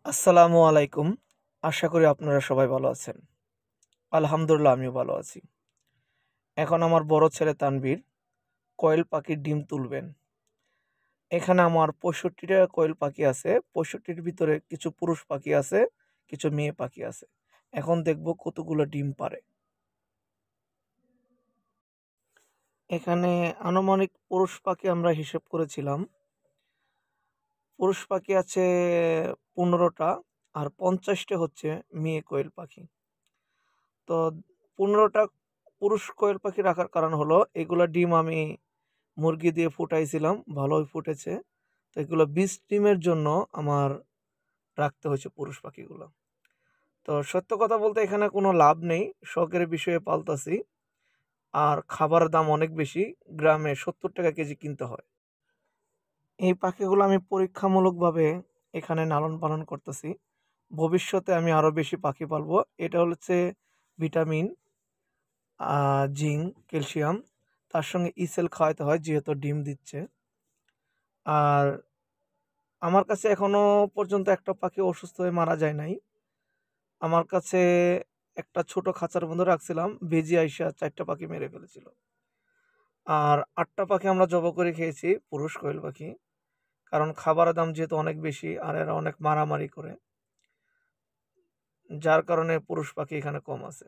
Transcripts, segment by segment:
আসসালামু আলাইকুম। আশা করি আপনারা সবাই ভালো আছেন। আলহামদুলিল্লাহ আমিও ভালো আছি। এখন আমার বড় ছেলে তানভীর কোয়েল পাখির ডিম তুলবেন। এখানে আমার ৬৫টা কোয়েল পাখি আছে। ৬৫টির ভিতরে কিছু পুরুষ পাখি আছে, কিছু মেয়ে পাখি আছে। এখন দেখব কতগুলো ডিম পাড়ে। এখানে আনুমানিক পুরুষ পাখি আমরা হিসেব করেছিলাম। পুরুষ পাখি আছে ১৫টা আর ৫০টা হচ্ছে মেয়ে কোয়েল পাখি। তো ১৫টা পুরুষ কোয়েল পাখি রাখার কারণ হলো এগুলা ডিম আমি মুরগি দিয়ে ফুটাইছিলাম, ভালোই ফুটেছে। তো এগুলো ২০ ডিমের জন্য আমার রাখতে হয়েছে পুরুষ পাখিগুলো। তো সত্য কথা বলতে এখানে কোনো লাভ নেই, শখের বিষয়ে পালতাছি। আর খাবারের দাম অনেক বেশি, গ্রামে ৳৭০ কেজি কিনতে হয়। এই পাখিগুলো আমি পরীক্ষামূলকভাবে এখানে লালন পালন করতেছি। ভবিষ্যতে আমি আরও বেশি পাখি পালবো। এটা হচ্ছে ভিটামিন, জিঙ্ক, ক্যালসিয়াম, তার সঙ্গে ইসেল খাওয়াইতে হয় যেহেতু ডিম দিচ্ছে। আর আমার কাছে এখনো পর্যন্ত একটা পাখি অসুস্থ হয়ে মারা যায় নাই। আমার কাছে একটা ছোট খাঁচার মধ্যে রাখছিলাম, বেজি আইসা ৪টা পাখি মেরে ফেলেছিল। আর ৮টা পাখি আমরা জবাই করে খেয়েছি, পুরুষ কোয়েল পাখি। কারণ খাবারের দাম যেহেতু অনেক বেশি আর এরা অনেক মারামারি করে, যার কারণে পুরুষ পাখি এখানে কম আছে।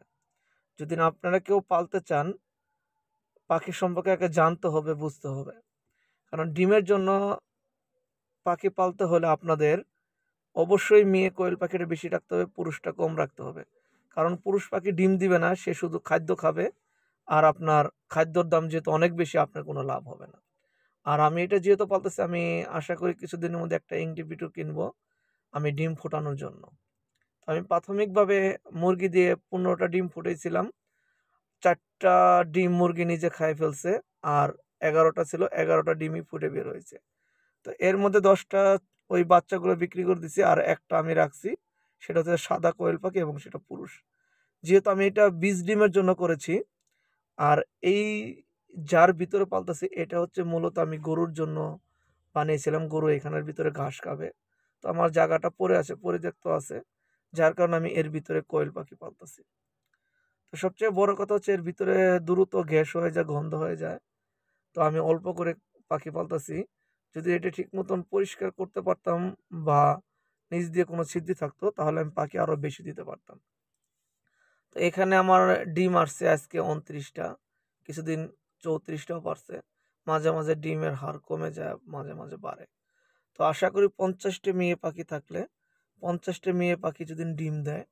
যদি না আপনারা কেউ পালতে চান, পাখি সম্পর্কে আগে জানতে হবে, বুঝতে হবে। কারণ ডিমের জন্য পাখি পালতে হলে আপনাদের অবশ্যই মেয়ে কোয়েল পাখিটা বেশি রাখতে হবে, পুরুষটা কম রাখতে হবে। কারণ পুরুষ পাখি ডিম দিবে না, সে শুধু খাদ্য খাবে। আর আপনার খাদ্যর দাম যেহেতু অনেক বেশি, আপনার কোনো লাভ হবে না। আর আমি এটা যেহেতু পালতেছি, আমি আশা করি কিছুদিনের মধ্যে একটা ইনকিউবেটর কিনবো আমি ডিম ফোটানোর জন্য। তো আমি প্রাথমিকভাবে মুরগি দিয়ে ১৫টা ডিম ফুটাইছিলাম। ৪টা ডিম মুরগি নিজে খায় ফেলছে। আর ১১টা ছিল, ১১টা ডিমই ফুটে বের হয়েছে। তো এর মধ্যে ১০টা ওই বাচ্চাগুলো বিক্রি করে দিছি আর একটা আমি রাখছি। সেটা হচ্ছে সাদা কোয়েল পাখি এবং সেটা পুরুষ। যেহেতু আমি এটা ২০ ডিমের জন্য করেছি, আর এই যার ভিতরে পালতেছি এটা হচ্ছে মূলত আমি গরুর জন্য বানিয়েছিলাম। গরু এখানের ভিতরে ঘাস খাবে। তো আমার জায়গাটা পড়ে আছে, পরিত্যক্ত আছে। যার কারণে আমি এর ভিতরে কোয়েল পাখি পালতেছি। তো সবচেয়ে বড় কথা হচ্ছে এর ভিতরে দ্রুত গ্যাস হয়ে যায়, গন্ধ হয়ে যায়। তো আমি অল্প করে পাখি পালতেছি। যদি এটা ঠিক মতন পরিষ্কার করতে পারতাম বা নিচ দিয়ে কোনো ছিদ্রি থাকতো তাহলে আমি পাখি আরো বেশি দিতে পারতাম। তো এখানে আমার ডিম আসছে আজকে ২৯টা, কিছুদিন ৩৪টাও পারছে। মাঝে, মাঝে ডিমের হার কমে যায়, মাঝে, মাঝে বাড়ে। তো আশা করি ৫০টা মেয়ে পাখি থাকলে ৫০টা মেয়ে পাখি যদি ডিম দেয়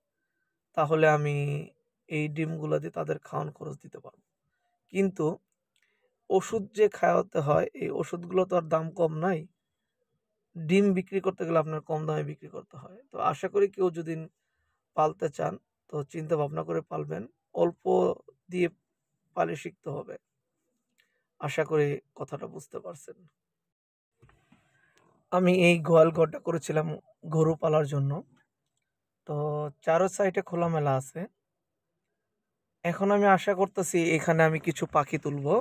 তাহলে আমি এই ডিমগুলো দিয়ে তাদের খাওয়ান খরচ দিতে পারবো। কিন্তু ওষুধ যে খাওয়াতে হয় এই ওষুধগুলো তো আর দাম কম নাই। ডিম বিক্রি করতে গেলে আপনার কম দামে বিক্রি করতে হয়। তো আশা করি কেউ যদি পালতে চান তো চিন্তা ভাবনা করে পালবেন। অল্প দিয়ে পালে শিখতে হবে। আশা করি কথাটা বুঝতে পারছেন। আমি এই গোয়াল ঘরটা করেছিলাম গরু পালার জন্য। তো চারো সাইডে খোলামেলা আছে। এখন আমি আশা করতেছি এখানে আমি কিছু পাখি তুলবো।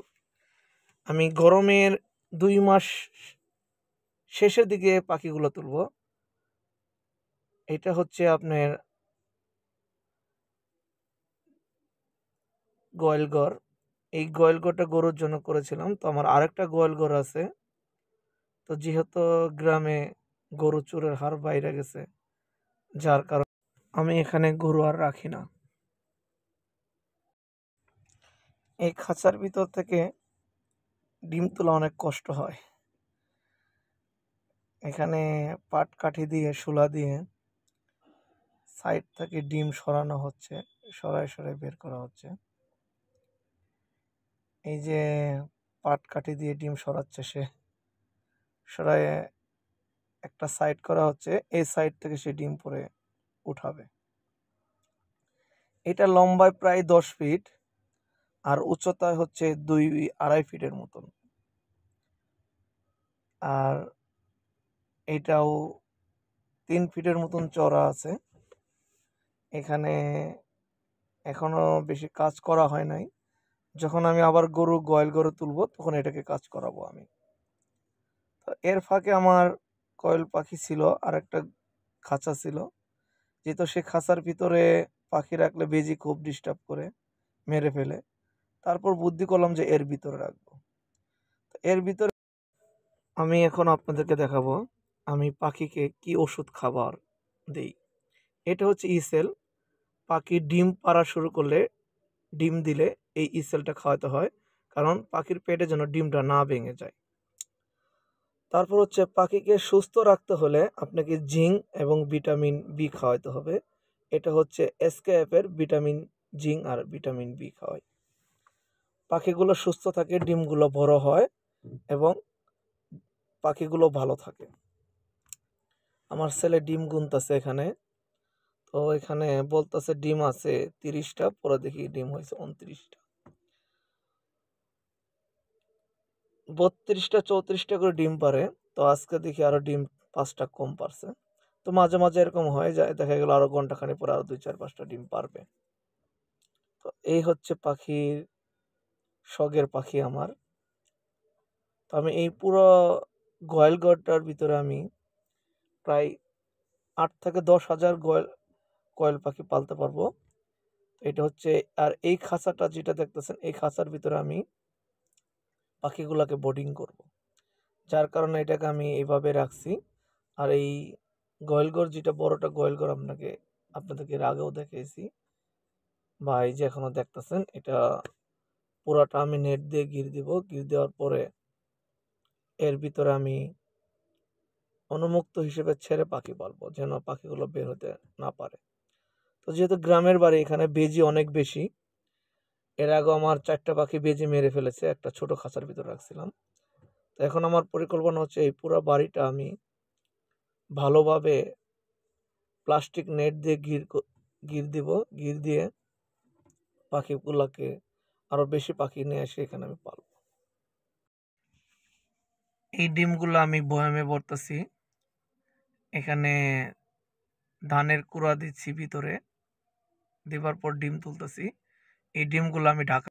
আমি গরমের ২ মাস শেষের দিকে পাখিগুলো তুলবো। এটা হচ্ছে আপনার গোয়াল ঘর। এই গোয়াল ঘরটা গরুর জন্য করেছিলাম। তো আমার আরেকটা গোয়াল ঘর আছে। তো যেহেতু গ্রামে গরু চোরের হার বাইরে গেছে, যার কারণে আমি এখানে গরু আর রাখি না। এই খাঁচার ভিতর থেকে ডিম তোলা অনেক কষ্ট হয়। এখানে পাটকাঠি দিয়ে, শূলা দিয়ে সাইড থেকে ডিম সরানো হচ্ছে। সরায়, সরায় বের করা হচ্ছে। এই যে পাটকাঠি দিয়ে ডিম সরাচ্ছে সে, সরায় একটা সাইড করা হচ্ছে। এই সাইড থেকে সে ডিম পরে উঠাবে। এটা লম্বায় প্রায় ১০ ফিট আর উচ্চতায় হচ্ছে ২-২.৫ ফিটের মতন। আর এটাও ৩ ফিটের মতন চওড়া আছে। এখানে এখনো বেশি কাজ করা হয় নাই। যখন আমি আবার গোয়াল গরু তুলবো তখন এটাকে কাজ করাবো আমি। তো এর ফাঁকে আমার কোয়েল পাখি ছিল আরেকটা খাঁচা ছিল, যেহেতু সে খাঁচার ভিতরে পাখি রাখলে বেজি খুব ডিস্টার্ব করে, মেরে ফেলে। তারপর বুদ্ধি করলাম যে এর ভিতরে রাখবো। এর ভিতরে আমি এখন আপনাদেরকে দেখাবো আমি পাখিকে কি ওষুধ খাবার দেই। এটা হচ্ছে ইসেল। পাখি ডিম পাড়া শুরু করলে, ডিম দিলে এই ইসেলটা খাওয়াতে হয়, কারণ পাখির পেটে যেন ডিমটা না ভেঙে যায়। তারপর হচ্ছে পাখিকে সুস্থ রাখতে হলে আপনাকে জিঙ্ক এবং ভিটামিন বি খাওয়াতে হবে। এটা হচ্ছে এসকেএফ এর ভিটামিন জিঙ্ক আর ভিটামিন বি খাওয়াই। পাখিগুলো সুস্থ থাকে, ডিমগুলো বড় হয় এবং পাখিগুলো ভালো থাকে। আমার ছেলে ডিম গুনতেছে এখানে, তো এখানে বলতেছে ডিম আছে 30টা, পরে দেখি ডিম হয়েছে 29টা, 32টা 34টা করে ডিম পারে। তো আজকে দেখি আরো ডিম 5টা কম পারছে। তো মাঝে মাঝে এরকম হয়ে যায়, দেখা গেল আরো ঘন্টাখানি পরে আরো 2 4 5টা ডিম পারবে। তো এই হচ্ছে পাখির শখের পাখি আমার। তো আমি এই পুরো গোয়াল ঘরটার ভিতরে আমি প্রায় 8 থেকে 10,000 কোয়েল পাখি পালতে পারবো। এটা হচ্ছে, আর এই খাঁচাটা যেটা দেখতেছেন, এই খাঁচার ভিতরে আমি পাখিগুলোকে বোর্ডিং করব, যার কারণে এটাকে আমি এইভাবে রাখছি। আর এই গোয়ালঘর যেটা বড়টা গোয়ালঘর আপনাদেরকে এর আগেও দেখিয়েছি, বা এই যে এখনো দেখতেছেন, এটা পুরাটা আমি নেট দিয়ে ঘিরে দিব। ঘিরে দেওয়ার পরে এর ভিতরে আমি অনুমুক্ত হিসেবে ছেড়ে পাখি পালবো, যেন পাখিগুলো বের হতে না পারে। তো যেহেতু গ্রামের বাড়ি, এখানে বেজি অনেক বেশি। এর আগে আমার 4টা পাখি বেজি মেরে ফেলেছে, একটা ছোট খাঁচার ভিতরে রাখছিলাম। তো এখন আমার পরিকল্পনা হচ্ছে এই পুরো বাড়িটা আমি ভালোভাবে প্লাস্টিক নেট দিয়ে ঘির দিব। ঘির দিয়ে পাখিগুলোকে, আরো বেশি পাখি নিয়ে এসে এখানে আমি পালবো। এই ডিমগুলো আমি বয়ামে ভরতেছি। এখানে ধানের কুড়া দিচ্ছি ভিতরে, দেবার পর ডিম তুলতেছি। এই ডিমগুলো আমি ঢাকা